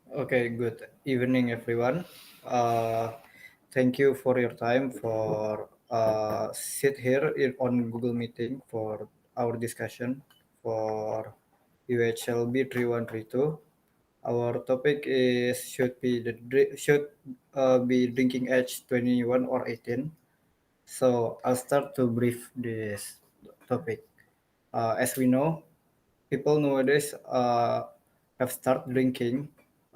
Okay, good evening, everyone. Thank you for your time for sit here on Google Meeting for our discussion for UHLB 3132. Our topic is should be drinking age 21 or 18. So I'll start to brief this topic. As we know, people nowadays have start drinking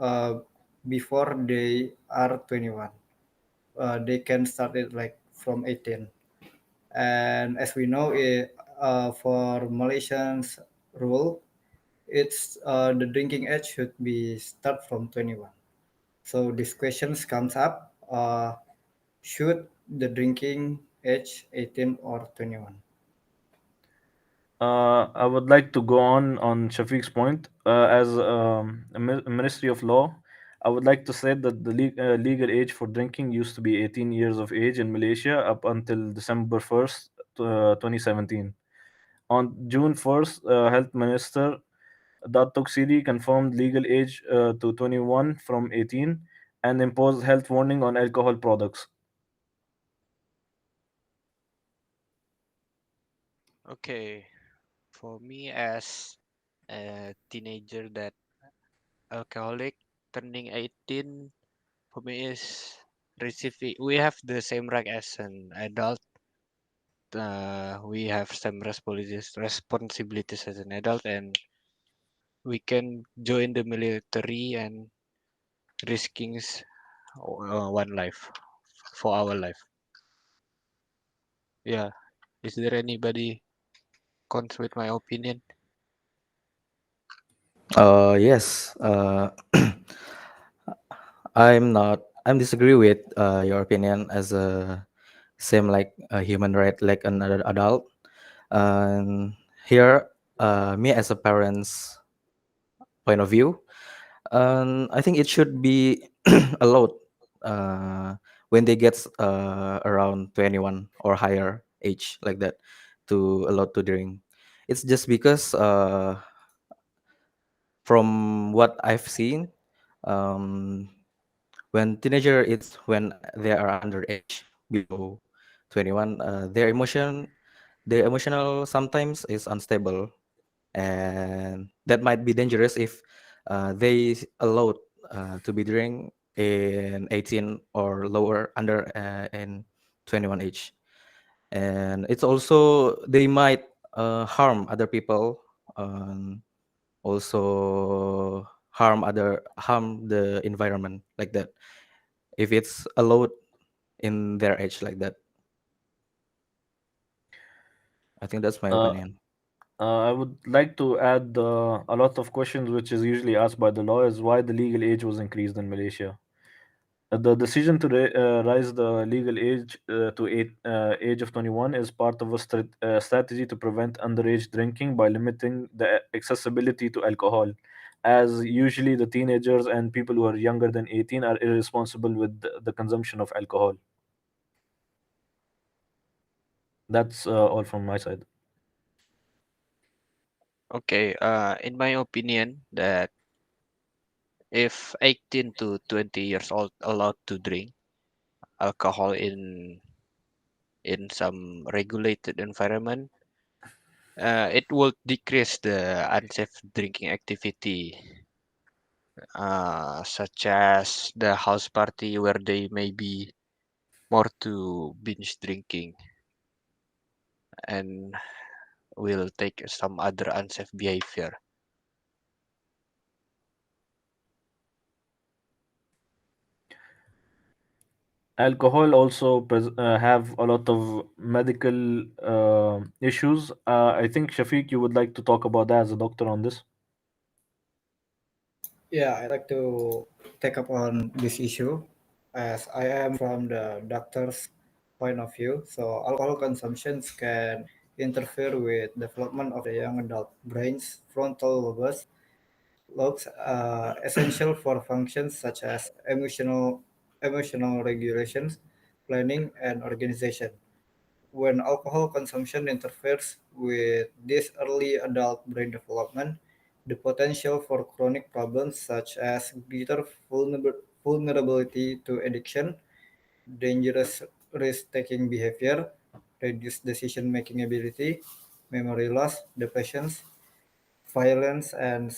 uh, before they are 21. They can start it like from 18. And as we know, for Malaysians rule, it's the drinking age should be start from 21. So this questions comes up: should the drinking age 18 or 21? I would like to go on Shafiq's point. As a Ministry of Law, I would like to say that the legal age for drinking used to be 18 years of age in Malaysia up until December 1st, 2017. On June 1st, Health Minister Datuk Siri confirmed legal age to 21 from 18 and imposed health warning on alcohol products. Okay, for me as a teenager that alcoholic, turning 18 for me is receiving. We have the same right as an adult. We have some responsibilities as an adult, and we can join the military and risking one life for our life. Yeah. Is there anybody cons with my opinion? Yes. I'm not. I'm disagree with your opinion as a same like a human right like another adult. And here, me as a parent's point of view, I think it should be allowed uh, when they get around 21 or higher age like that to allow to drink. It's just because from what I've seen, um, when teenager it's when they are underage below 21, their emotional sometimes is unstable, and that might be dangerous if they allowed to be drink in 18 or lower under in 21 age. And it's also they might harm other people, um, also harm the environment like that if it's allowed in their age like that. I think that's my Uh, opinion. I would like to add a lot of questions which is usually asked by the law is why the legal age was increased in Malaysia. The decision to raise the legal age to age of 21 is part of a strategy to prevent underage drinking by limiting the accessibility to alcohol, as usually the teenagers and people who are younger than 18 are irresponsible with the consumption of alcohol. That's all from my side. Okay, in my opinion, that if 18 to 20 years old allowed to drink alcohol in some regulated environment, it will decrease the unsafe drinking activity, such as the house party where they may be more to binge drinking and will take some other unsafe behavior. Alcohol also have a lot of medical issues. I think Shafiq, you would like to talk about that as a doctor on this. Yeah, I'd like to take up on this issue as I am from the doctor's point of view. So alcohol consumptions can interfere with development of the young adult brain's frontal lobes essential for functions such as emotional regulations, planning, and organization. When alcohol consumption interferes with this early adult brain development, the potential for chronic problems such as greater vulnerability to addiction, dangerous risk-taking behavior, reduced decision-making ability, memory loss, depressions, violence, and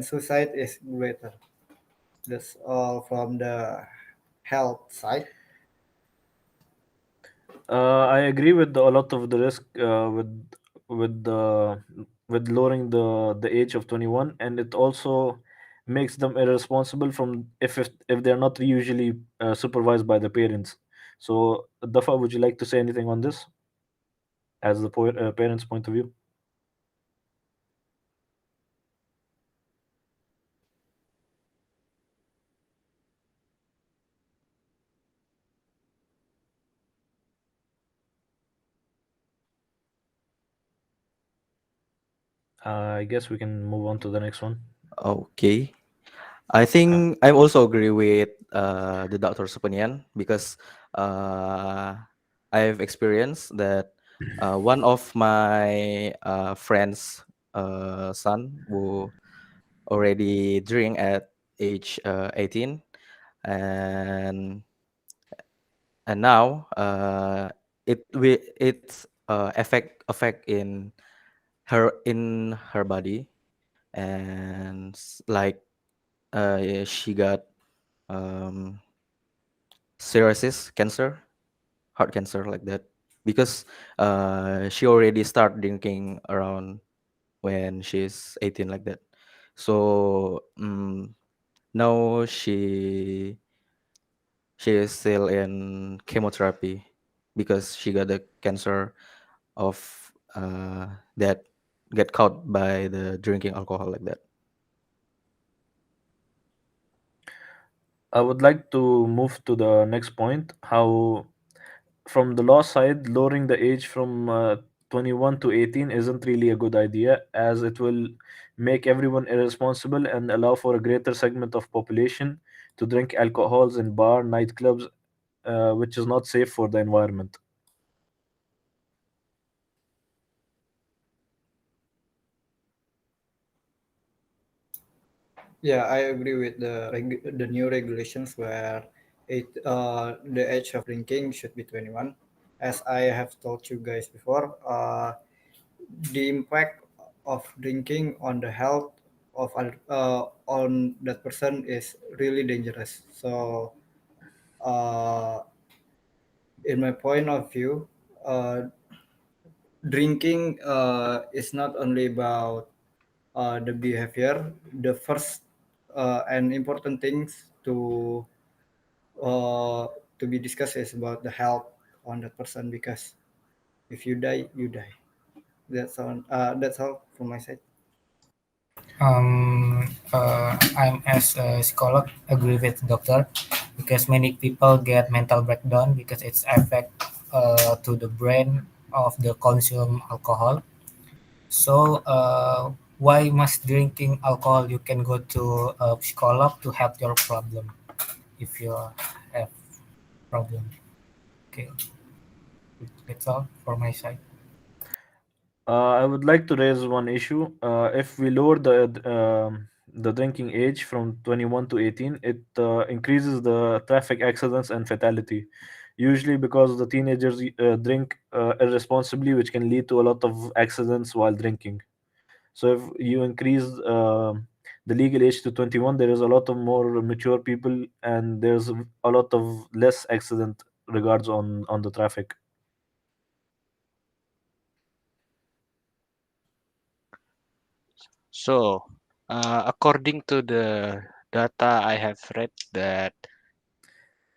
suicide is greater. That's all from the health side. I agree with a lot of the risk with the with lowering the age of 21, and it also makes them irresponsible from if they're not usually supervised by the parents. So, Dafa, would you like to say anything on this as the parents' point of view? I guess we can move on to the next one. Okay. I think I also agree with the doctor's opinion because uh, I've experienced that one of my friends' son who already drink at age 18, and now it's affect in her body, and like she got um, cirrhosis cancer, heart cancer, like that, because she already start drinking around when she's 18, like that. So now she is still in chemotherapy because she got the cancer of that get caught by the drinking alcohol, like that. I would like to move to the next point. How, from the law side, lowering the age from 21 to 18 isn't really a good idea, as it will make everyone irresponsible and allow for a greater segment of population to drink alcohols in bar, nightclubs, which is not safe for the environment. Yeah, I agree with the new regulations where the age of drinking should be 21. As I have told you guys before, the impact of drinking on the health of on that person is really dangerous. So, uh, in my point of view, uh, drinking is not only about the behavior. The first and important things uh, to be discussed is about the health on that person, because if you die, you die. That's all from my side. I'm as a psychologist agree with doctor because many people get mental breakdown because it's affect to the brain of the consume alcohol. So why must drinking alcohol? You can go to a psychologist to help your problem if you have problem. Okay, that's all for my side. I would like to raise one issue. If we lower the drinking age from 21 to 18, it increases the traffic accidents and fatality. Usually because the teenagers drink irresponsibly, which can lead to a lot of accidents while drinking. So if you increase the legal age to 21, there is a lot of more mature people, and there's a lot of less accident regards on the traffic. So, according to the data I have read, that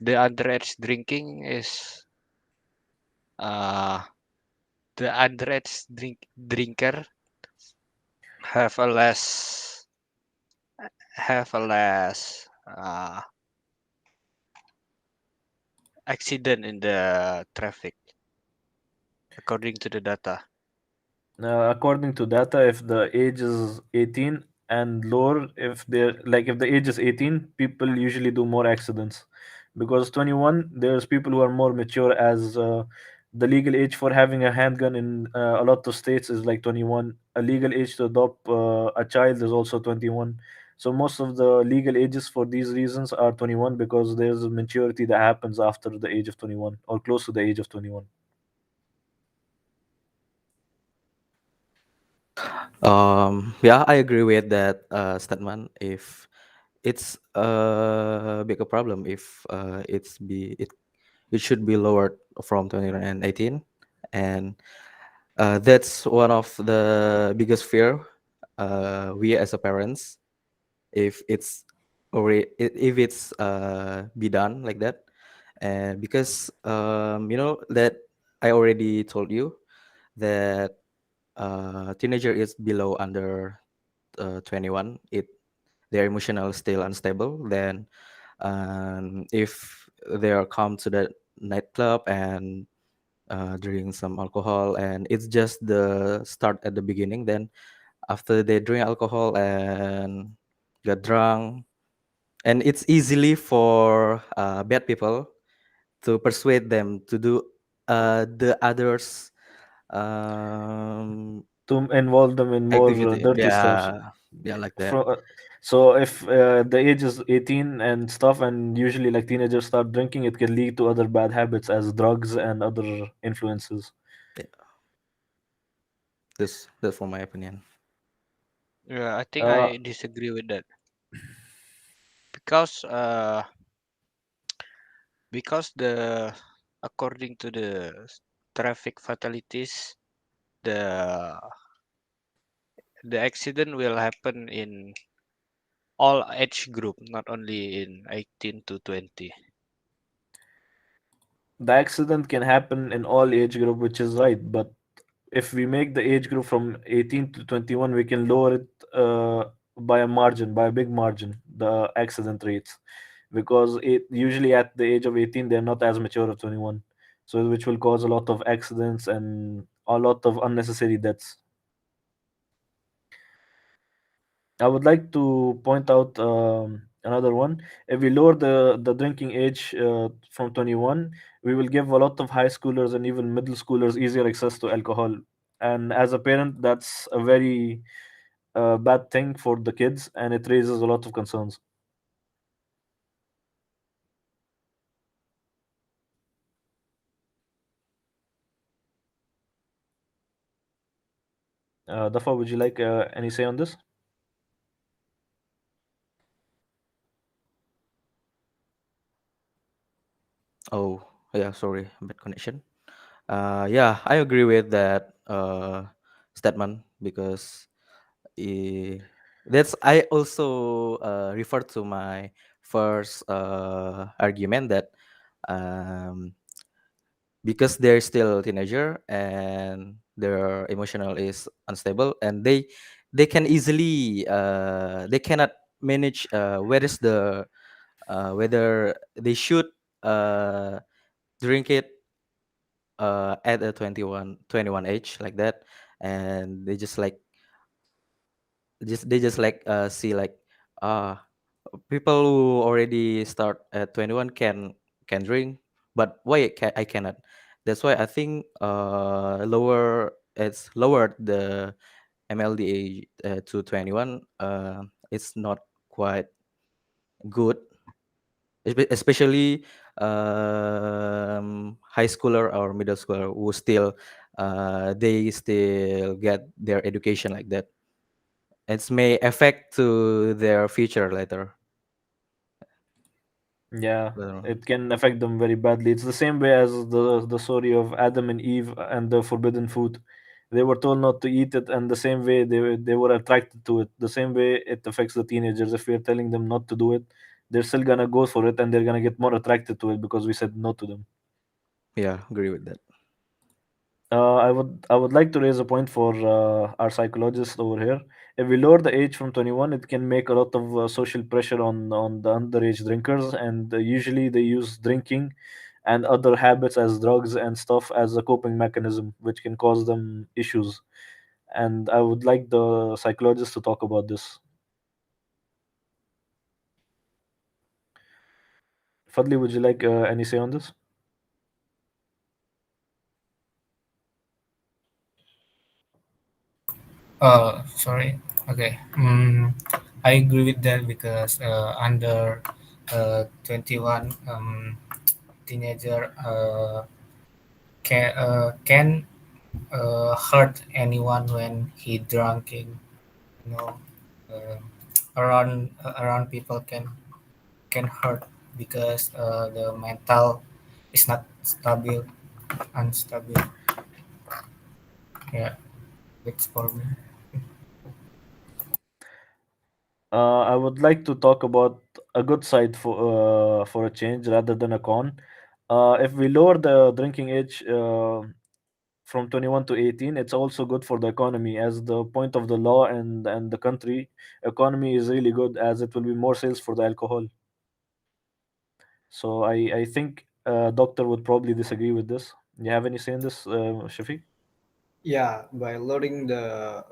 the underage drinking is uh, the underage drinker have a less have a less accident in the traffic, according to the data. According to data, if the age is 18 and lower, if the age is 18, people usually do more accidents, because 21, there's people who are more mature, as The legal age for having a handgun in a lot of states is like 21. A legal age to adopt a child is also 21. So most of the legal ages for these reasons are 21 because there's a maturity that happens after the age of 21 or close to the age of 21. Yeah, I agree with that statement. If it's a bigger problem, if it should be lowered from 21 and 18, and that's one of the biggest fear we as a parents, if it's if it's be done like that. And because that I already told you that teenager is below under 21, their emotional still unstable, then if they are come to the nightclub and drink some alcohol, and it's just the start at the beginning, then after they drink alcohol and get drunk, and it's easily for bad people to persuade them to do the others um, To involve them in more activity. dirty stuff. Yeah, like that. So if the age is 18 and stuff, and usually like teenagers start drinking, it can lead to other bad habits as drugs and other influences. Yeah, that's for my opinion. Yeah, I think Uh, I disagree with that because the according to the traffic fatalities, the the accident will happen in all age group, not only in 18 to 20. the accident can happen in all age group, which is right, but if we make the age group from 18 to 21, we can lower it by a margin, by a big margin, the accident rates, because usually at the age of 18 they're not as mature as 21, so which will cause a lot of accidents and a lot of unnecessary deaths. I would like to point out another one. If we lower the drinking age from 21, we will give a lot of high schoolers and even middle schoolers easier access to alcohol. And as a parent, that's a very bad thing for the kids, and it raises a lot of concerns. Dafa, would you like any say on this? Oh, yeah, sorry, bad connection. Yeah, I agree with that statement because that's I also refer to my first argument that um, because they're still teenager and their emotional is unstable, and they can easily they cannot manage whether they should uh, drink it at a 21 age like that, and they just like see like uh people who already start at 21 can drink, but why I cannot. That's why I think it's lowered the MLDA to 21. It's not quite good, especially high schooler or middle schooler who still they still get their education like that. It may affect to their future later. Yeah, I don't know. it can affect them very badly. It's the same way as the story of Adam and Eve and the forbidden fruit. They were told not to eat it, and the same way they were attracted to it. The same way it affects the teenagers. If we're telling them not to do it, they're still gonna go for it, and they're gonna get more attracted to it because we said no to them. Yeah, agree with that. I would like to raise a point for our psychologist over here. If we lower the age from 21, it can make a lot of social pressure on the underage drinkers, and usually they use drinking and other habits as drugs and stuff as a coping mechanism, which can cause them issues. And I would like the psychologist to talk about this. Fadli, would you like any say on this? Sorry. Okay. I agree with that because under 21, teenager can hurt anyone when he drinking. You know, uh, around people can hurt because the mental is not stable, unstable. Yeah, that's for me. I would like to talk about a good side for a change rather than a con. If we lower the drinking age from 21 to 18, it's also good for the economy, as the point of the law and the country economy is really good, as it will be more sales for the alcohol. So I think doctor would probably disagree with this. You have any say in this, Shafiq? Yeah, by lowering the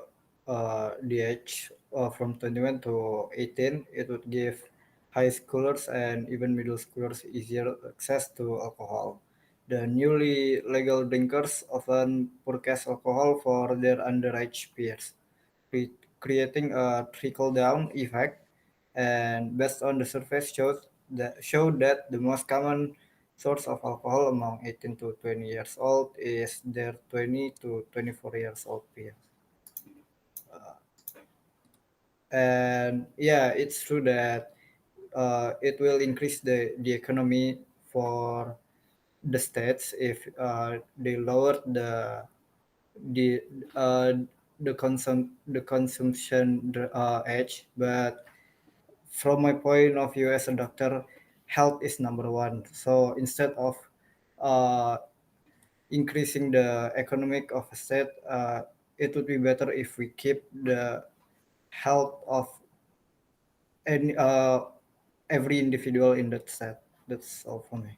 age from 21 to 18, it would give high schoolers and even middle schoolers easier access to alcohol. The newly legal drinkers often purchase alcohol for their underage peers, creating a trickle-down effect. And based on the survey show that the most common source of alcohol among 18 to 20 years old is their 20 to 24 years old peers. And yeah, it's true that it will increase the economy for the states if they lower the uh, the consumption age. But from my point of view as a doctor, health is number one. So instead of uh, increasing the economic of a state, it would be better if we keep the health of any every individual in that state. That's all for me.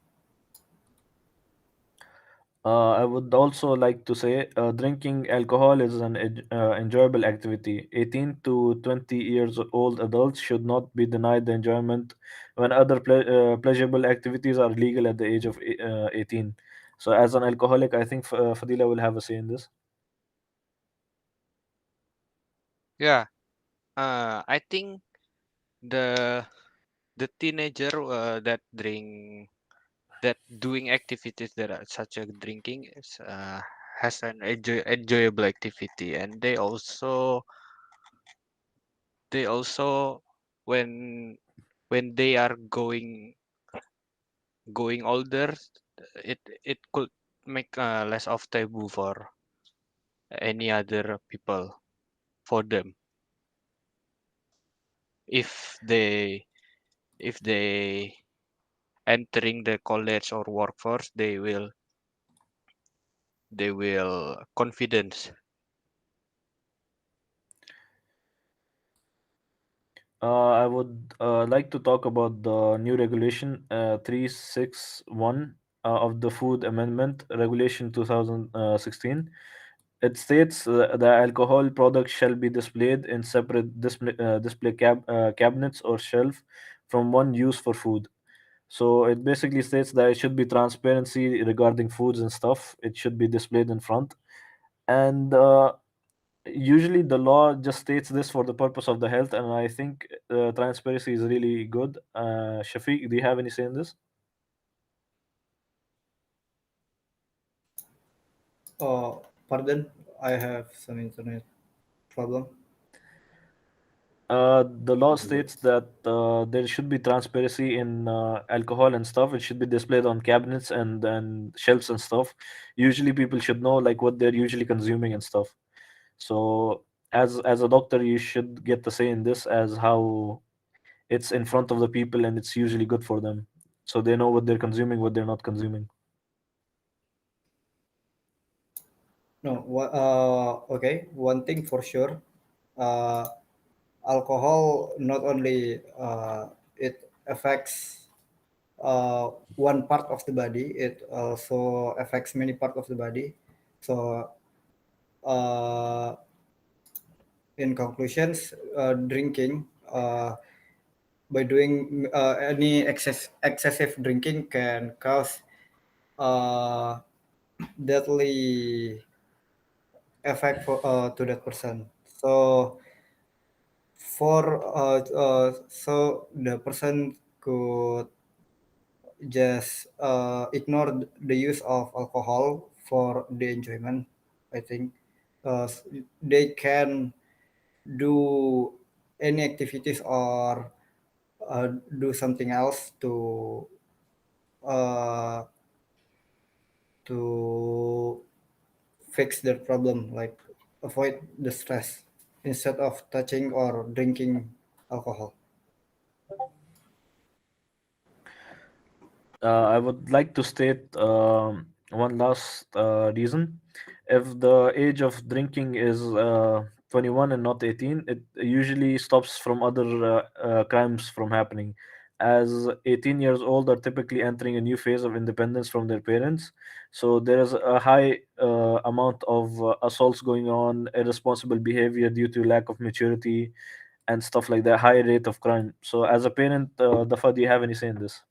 I would also like to say drinking alcohol is an enjoyable activity. 18 to 20 years old adults should not be denied the enjoyment when other pleasurable activities are legal at the age of 18. So, as an alcoholic, I think Fadila will have a say in this. Yeah. I think the the teenager that doing activities that are such as drinking is has an enjoyable activity, and they also when they are going older, it could make less of taboo for any other people for them if they entering the college or workforce, they will confidence. I would like to talk about the new regulation 361 of the Food Amendment Regulation 2016. It states the alcohol products shall be displayed in separate display cabinets or shelf from one use for food. So it basically states that it should be transparency regarding foods and stuff. It should be displayed in front. And usually the law just states this for the purpose of the health, and I think transparency is really good. Shafiq, do you have any say in this? Pardon, I have some internet problem. The law states that there should be transparency in alcohol and stuff. It should be displayed on cabinets and shelves and stuff. Usually, people should know like what they're usually consuming and stuff. So, as a doctor, you should get the say in this, as how it's in front of the people and it's usually good for them, so they know what they're consuming, what they're not consuming. No, okay. One thing for sure, uh, alcohol not only it affects one part of the body, it also affects many parts of the body. So, uh, in conclusions, drinking by doing any excessive drinking can cause uh, deadly effect to that person. So so the person could just ignore the use of alcohol for the enjoyment. I think they can do any activities or do something else uh, to fix their problem, like avoid the stress instead of touching or drinking alcohol. I would like to state one last reason. If the age of drinking is 21 and not 18, it usually stops from other crimes from happening. As 18 years old are typically entering a new phase of independence from their parents, so there is a high amount of assaults going on, irresponsible behavior due to lack of maturity, and stuff like that. High rate of crime. So, as a parent, Dafa, do you have any say in this?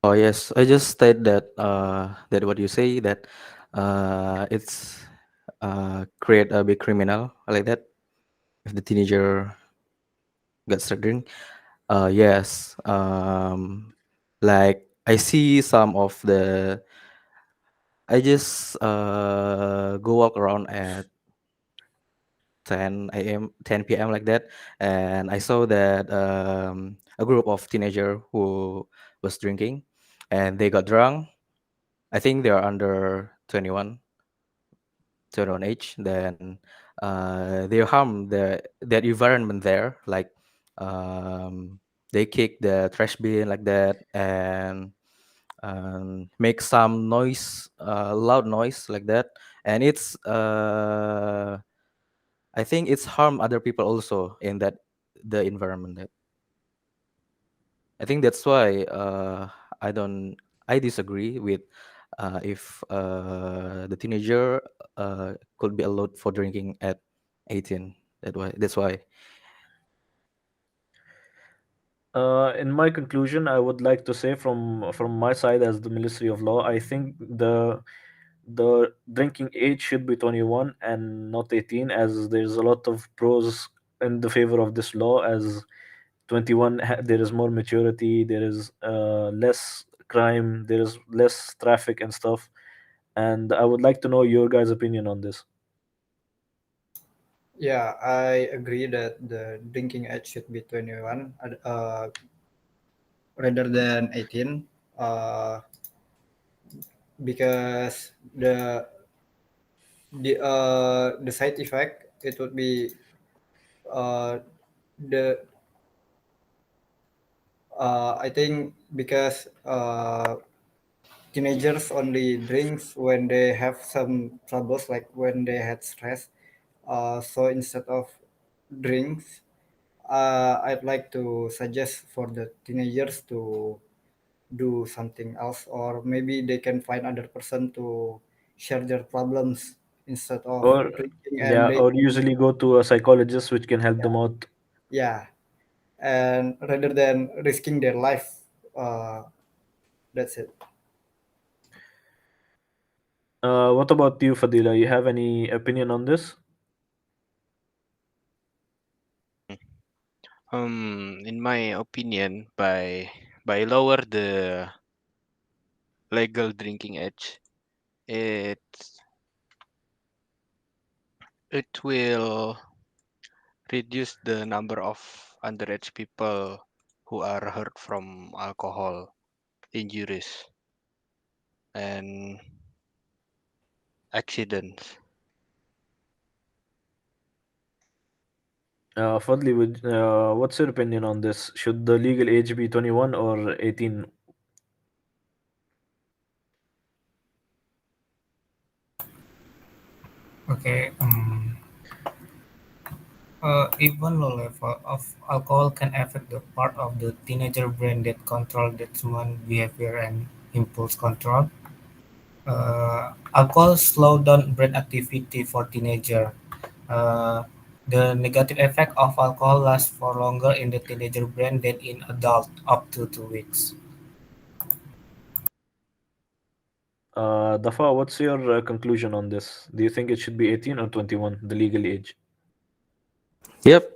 Oh yes, I just state that that what you say that it's create a big criminal like that if the teenager gets struggling. Yes, like I see some of the. I just go walk around at 10 a.m., 10 p.m. like that, and I saw that a group of teenager who was drinking, and they got drunk. I think they are under 21 age. Then they harm that environment there, like they kick the trash bin like that, and make some noise, loud noise like that, and I think it's harm other people also in that the environment. That I think that's why I don't I disagree with if the teenager could be allowed for drinking at 18. That's why. In my conclusion, I would like to say from my side as the Ministry of Law, I think the drinking age should be 21 and not 18, as there's a lot of pros in the favor of this law. As 21, there is more maturity, there is less crime, there is less traffic and stuff. And I would like to know your guys' opinion on this. Yeah, I agree that the drinking age should be 21 rather than 18 because the side effect it would be uh, the I think because teenagers only drinks when they have some troubles, like when they had stress. So instead of drinks, I'd like to suggest for the teenagers to do something else, or maybe they can find other person to share their problems instead of Or drinking, and yeah, they or usually go to a psychologist which can help them out. yeah, and rather than risking their life. Uh, that's it. What about you, Fadila? You have any opinion on this? In my opinion, by lower the legal drinking age, it it will reduce the number of underage people who are hurt from alcohol injuries and accidents. Fadli, what's your opinion on this? Should the legal age be 21 or 18? Okay. Even low level of alcohol can affect the part of the teenager brain that control judgment, behavior, and impulse control. Alcohol slow down brain activity for teenager. Uh, the negative effect of alcohol lasts for longer in the teenager brain than in adult, up to 2 weeks. Dafa, what's your conclusion on this? Do you think it should be 18 or 21, the legal age? Yep,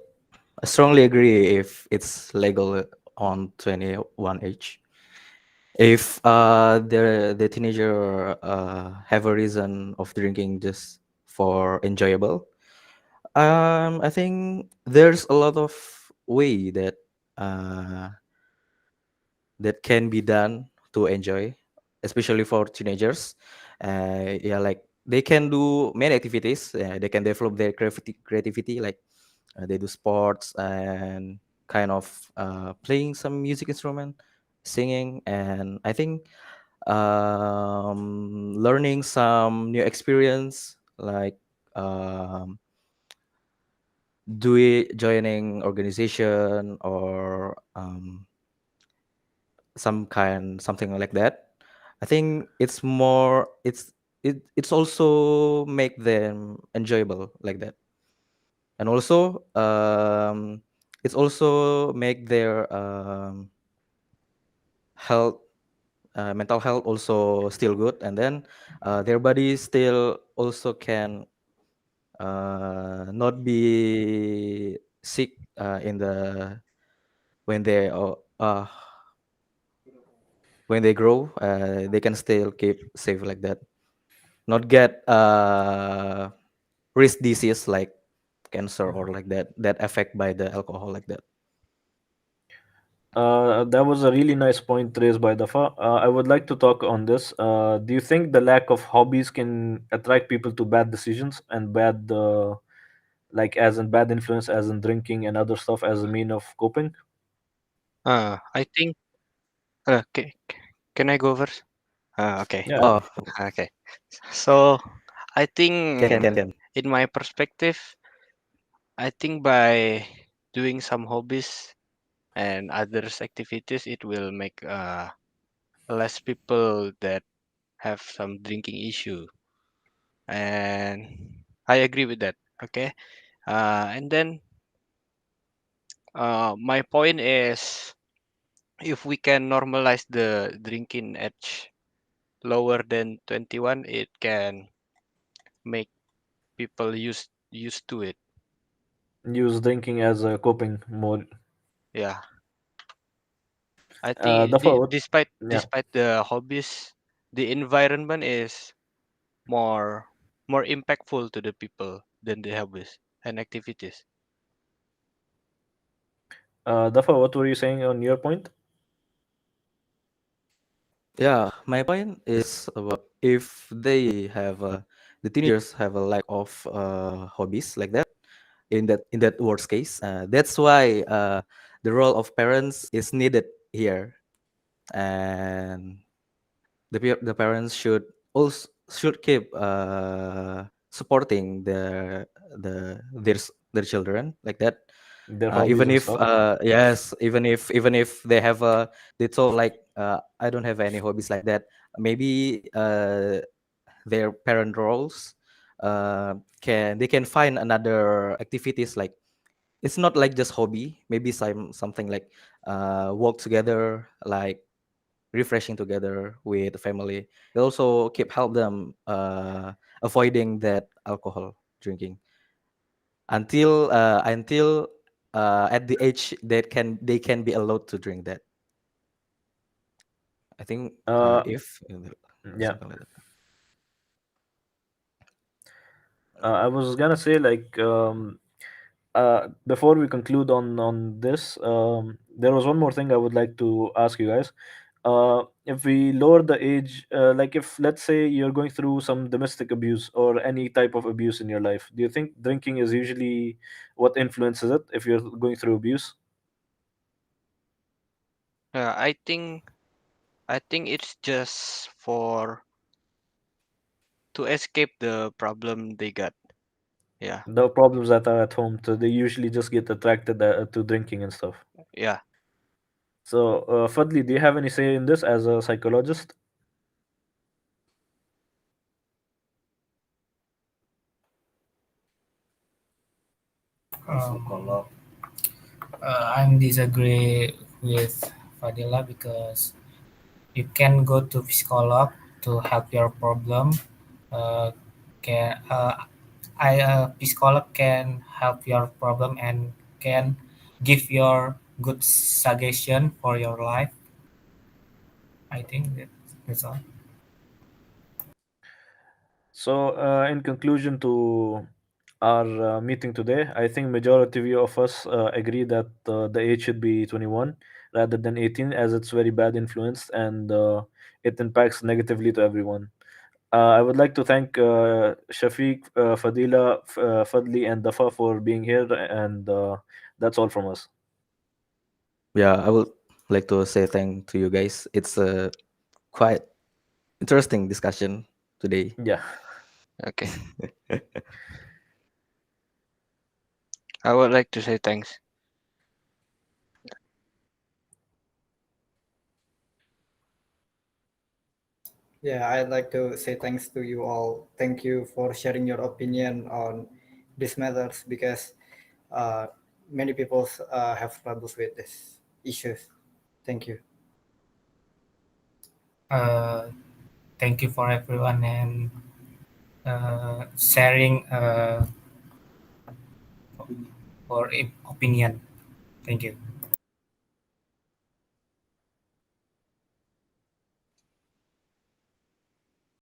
I strongly agree if it's legal on 21 age. If the teenager have a reason of drinking just for enjoyable, I think there's a lot of way uh, that can be done to enjoy, especially for teenagers. Yeah, like they can do many activities. They can develop their creativity, like they do sports and kind of playing some music instrument, singing, and I think learning some new experience like um, joining organization or something like that. I think it's also make them enjoyable like that, and also it's also make their health mental health also still good, and then their body still also can not be sick in the when they are when they grow. They can still keep safe like that, not get risk disease like cancer or like that affect by the alcohol like that. That was a really nice point raised by Dafa. I would like to talk on this. Do you think the lack of hobbies can attract people to bad decisions and bad, like as in bad influence, as in drinking and other stuff as a mean of coping? I think. Can I go first? Okay. Yeah. Oh, Okay. So I think, can. in my perspective, I think by doing some hobbies and others activities, it will make less people that have some drinking issue, and I agree with that. Okay. And then my point is, if we can normalize the drinking age lower than 21, it can make people used to it. Use drinking as a coping mode. Yeah, I think Dafa, what? despite Yeah. the hobbies, the environment is more more impactful to the people than the hobbies and activities. Dafa, what were you saying on your point? Yeah, my point is about if they have the teenagers have a lack of hobbies like that. In that worst case, that's why the role of parents is needed here, and the parents should also should keep supporting their children like that. Their hobbies Even and if stuff. yes, even if they have they told like I don't have any hobbies like that. Maybe their parent roles can find another activities, like it's not like just hobby, maybe something like work together, like refreshing together with the family. It also keep help them avoiding that alcohol drinking until at the age that they can be allowed to drink that. I think Uh, if yeah. something like that. I was gonna say like before we conclude on this, there was one more thing I would like to ask you guys. If we lower the age, like if let's say you're going through some domestic abuse or any type of abuse in your life, do you think drinking is usually what influences it if you're going through abuse? I think it's just for to escape the problem they got. Yeah, The problems that are at home, so they usually just get attracted to drinking and stuff. yeah. So, Fadli, do you have any say in this as a psychologist? Um, I'm disagree with Fadila because you can go to psycholog to help your problem. Uh, can Psicolog can help your problem and can give your good suggestion for your life. I think that's all. So, in conclusion to our meeting today, I think majority of us agree that the age should be 21 rather than 18, as it's very bad influence and it impacts negatively to everyone. I would like to thank Shafiq, Fadila, Fadli, and Dafa for being here, and that's all from us. Yeah, I would like to say thank to you guys. It's a quite interesting discussion today. Yeah. Okay. I would like to say thanks. Yeah, I'd like to say thanks to you all. Thank you for sharing your opinion on these matters because uh, many people have struggles with these issues. Thank you. Uh, Thank you for everyone and sharing for opinion. Thank you.